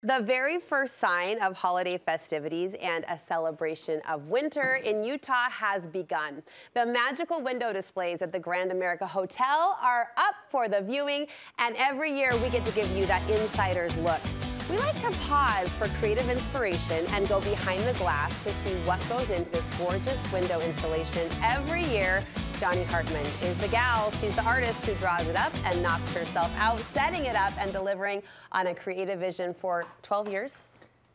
The very first sign of holiday festivities and a celebration of winter in Utah has begun. The magical window displays at the Grand America Hotel are up for the viewing, and every year we get to give you that insider's look. We like to pause for creative inspiration and go behind the glass to see what goes into this gorgeous window installation every year. Jonnie Hartman is the gal. She's the artist who draws it up and knocks herself out, setting it up and delivering on a creative vision for 12 years.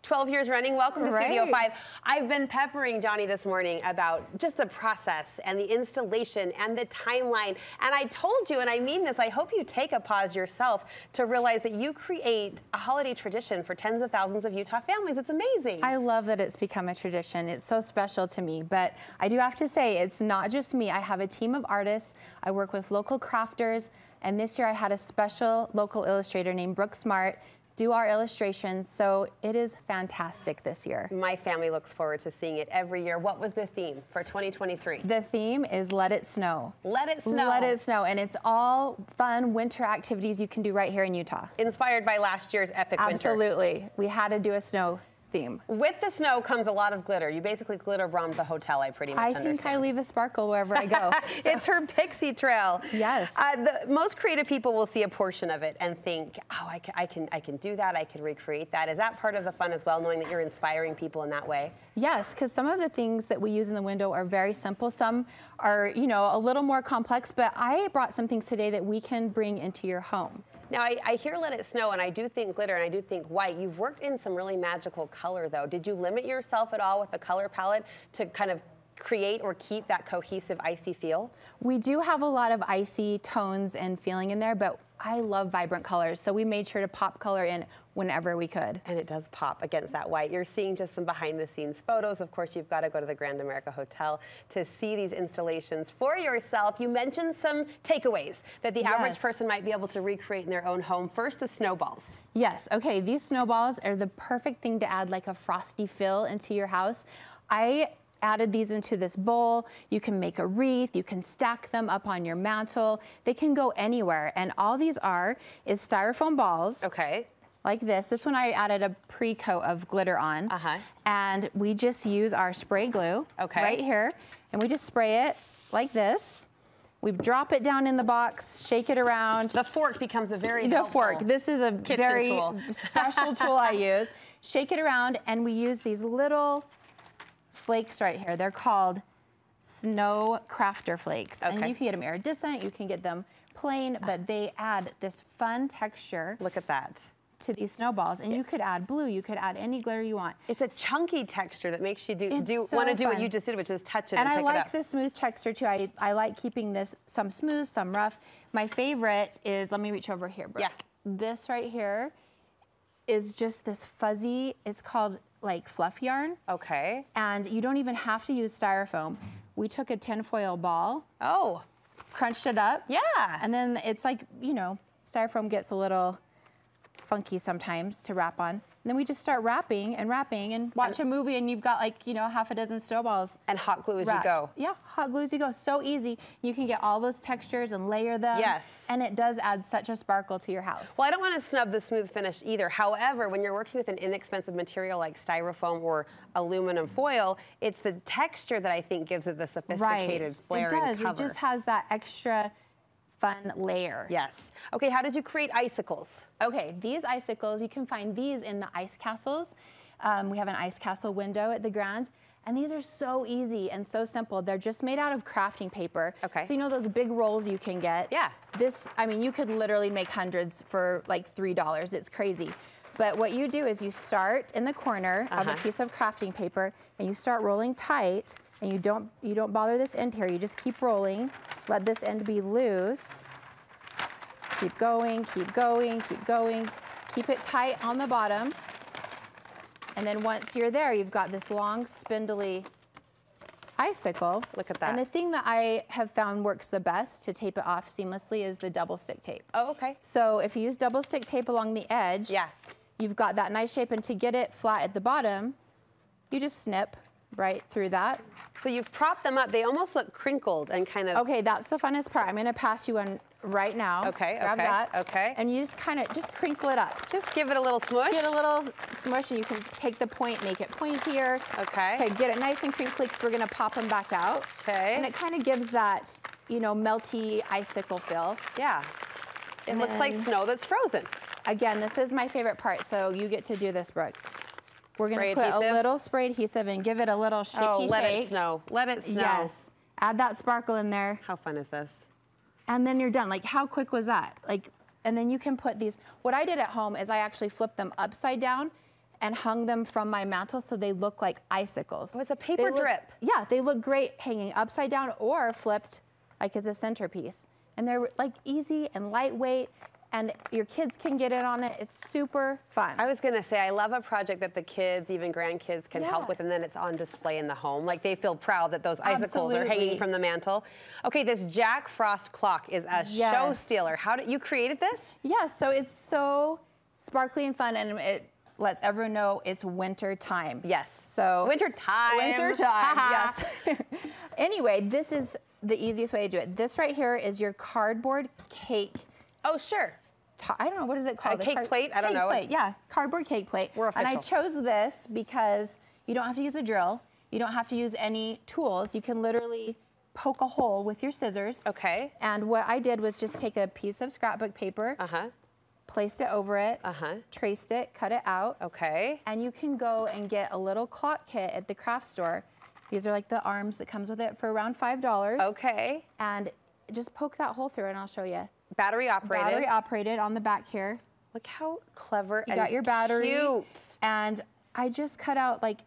12 years running. Welcome to Studio 5. I've been peppering Jonnie this morning about just the process and the installation and the timeline. And I told you, and I mean this, I hope you take a pause yourself to realize that you create a holiday tradition for tens of thousands of Utah families. It's amazing. I love that it's become a tradition. It's so special to me. But I do have to say, it's not just me. I have a team of artists. I work with local crafters. And this year I had a special local illustrator named Brooke Smart do our illustrations, so it is fantastic this year. My family looks forward to seeing it every year. What was the theme for 2023? The theme is Let It Snow. Let it snow. Let it snow, and it's all fun winter activities you can do right here in Utah. Inspired by last year's epic winter. Absolutely. We had to do a snow theme. With the snow comes a lot of glitter. You basically glitter bombed the hotel, I pretty much understand. I think I leave a sparkle wherever I go. So. It's her pixie trail. Yes. Most creative people will see a portion of it and think, oh, I can do that, I can recreate that. Is that part of the fun as well, knowing that you're inspiring people in that way? Yes, because some of the things that we use in the window are very simple. Some are, you know, a little more complex, but I brought some things today that we can bring into your home. Now, I hear Let It Snow, and I do think glitter, and I do think white. You've worked in some really magical color, though. Did you limit yourself at all with the color palette to kind of create or keep that cohesive, icy feel? We do have a lot of icy tones and feeling in there, but I love vibrant colors, so we made sure to pop color in whenever we could. And it does pop against that white. You're seeing just some behind-the-scenes photos. Of course, you've got to go to the Grand America Hotel to see these installations for yourself. You mentioned some takeaways that the average person might be able to recreate in their own home. First, the snowballs. Yes, okay, these snowballs are the perfect thing to add like a frosty fill into your house. I added these into this bowl. You can make a wreath, you can stack them up on your mantle. They can go anywhere, and all these is styrofoam balls. Okay. Like this. This one I added a pre-coat of glitter on. And we just use our spray glue right here, and we just spray it like this. We drop it down in the box, shake it around. The fork becomes a very The fork. This is a very tool. special tool I use. Shake it around, and we use these little flakes right here. They're called snow crafter flakes. And you can get them iridescent, you can get them plain, but they add this fun texture. Look at that. To these snowballs, and you could add blue, you could add any glitter you want. It's a chunky texture that makes you want to do what you just did, which is touch it and pick it up. And I like the smooth texture too. I like keeping this some smooth, some rough. My favorite is, let me reach over here, Brooke. Yeah. This right here is just this fuzzy, it's called like fluff yarn. Okay. And you don't even have to use styrofoam. We took a tinfoil ball. Oh. Crunched it up. Yeah. And then it's like, you know, styrofoam gets a little funky sometimes to wrap on. And then we just start wrapping and watch a movie, and you've got like, you know, half a dozen snowballs. And hot glue as you go. Yeah, hot glue as you go. So easy. You can get all those textures and layer them. Yes. And it does add such a sparkle to your house. Well, I don't want to snub the smooth finish either. However, when you're working with an inexpensive material like styrofoam or aluminum foil, it's the texture that I think gives it the sophisticated flair and cover. It just has that extra fun layer. Yes. Okay, how did you create icicles? Okay, these icicles, you can find these in the ice castles. We have an ice castle window at the Grand, and these are so easy and so simple. They're just made out of crafting paper. Okay. So you know those big rolls you can get? Yeah. This, I mean, you could literally make hundreds for like $3. It's crazy. But what you do is you start in the corner of a piece of crafting paper, and you start rolling tight, and you don't bother this end here. You just keep rolling. Let this end be loose. Keep going, keep going, keep going. Keep it tight on the bottom. And then once you're there, you've got this long, spindly icicle. Look at that. And the thing that I have found works the best to tape it off seamlessly is the double stick tape. Oh, okay. So if you use double stick tape along the edge, you've got that nice shape. And to get it flat at the bottom, you just snip right through that. So you've propped them up. They almost look crinkled and kind of... Okay, that's the funnest part. I'm going to pass you right now. Okay, Grab okay, that. okay. And you just kind of, just crinkle it up. Just give it a little smush? Get a little smush, and you can take the point, make it pointier. Okay. Okay, get it nice and crinkly, because we're gonna pop them back out. Okay. And it kind of gives that, you know, melty icicle feel. Yeah. It looks like snow that's frozen. Again, this is my favorite part, so you get to do this, Brooke. We're gonna Spray put adhesive? a little spray adhesive and give it a little shaky Oh, let shake. it snow. Let it snow. Yes. Add that sparkle in there. How fun is this? And then you're done. Like, how quick was that? Like, and then you can put these. What I did at home is I actually flipped them upside down and hung them from my mantle so they look like icicles. Oh, it's a paper drip. Yeah, they look great hanging upside down or flipped like as a centerpiece. And they're like easy and lightweight, and your kids can get in on it. It's super fun. I was gonna say, I love a project that the kids, even grandkids, can help with, and then it's on display in the home. Like, they feel proud that those icicles are hanging from the mantle. Okay, this Jack Frost clock is a show stealer. How did you created this? Yeah, so it's so sparkly and fun, and it lets everyone know it's winter time. Yes. So winter time. Winter time. Yes. Anyway, this is the easiest way to do it. This right here is your cardboard cake. Oh, sure. I don't know, what is it called? A cake plate? I don't know. Cake plate, yeah, cardboard cake plate. We're official. And I chose this because you don't have to use a drill. You don't have to use any tools. You can literally poke a hole with your scissors. Okay. And what I did was just take a piece of scrapbook paper, placed it over it, traced it, cut it out. Okay. And you can go and get a little clock kit at the craft store. These are like the arms that comes with it for around $5. Okay. And just poke that hole through, and I'll show you. Battery operated. Battery operated on the back here. Look how clever You got your battery. cute. And I just cut out like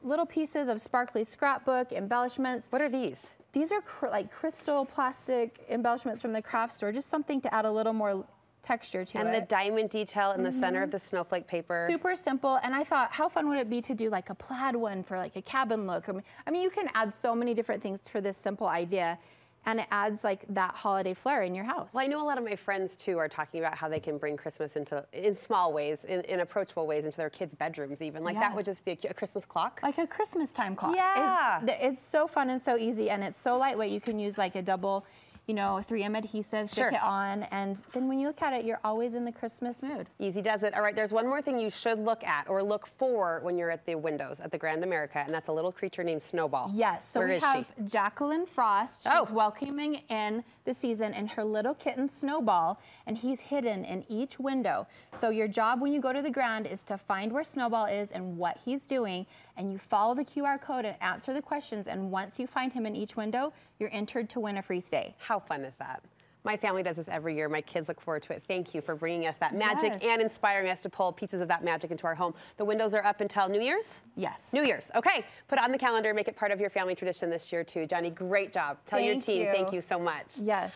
little pieces of sparkly scrapbook embellishments. What are these? These are like crystal plastic embellishments from the craft store, just something to add a little more texture to it. And the diamond detail in the center of the snowflake paper. Super simple, and I thought, how fun would it be to do like a plaid one for like a cabin look? I mean, you can add so many different things for this simple idea, and it adds like that holiday flair in your house. Well, I know a lot of my friends too are talking about how they can bring Christmas in small ways, in approachable ways, into their kids' bedrooms even. Like that would just be a Christmas clock. Like a Christmas time clock. Yeah. It's so fun and so easy, and it's so lightweight. You can use like a double, you know, 3M adhesive, stick it on, and then when you look at it, you're always in the Christmas mood. Easy does it. All right, there's one more thing you should look at or look for when you're at the windows at the Grand America, and that's a little creature named Snowball. Yes, so we have Jacqueline Frost. She's welcoming in the season, and her little kitten Snowball, and he's hidden in each window. So your job when you go to the Grand is to find where Snowball is and what he's doing, and you follow the QR code and answer the questions, and once you find him in each window, you're entered to win a free stay. How fun is that? My family does this every year. My kids look forward to it. Thank you for bringing us that magic and inspiring us to pull pieces of that magic into our home. The windows are up until New Year's? Yes. New Year's. Okay. Put it on the calendar. Make it part of your family tradition this year, too. Jonnie, great job. Tell your team thank you so much. Yes.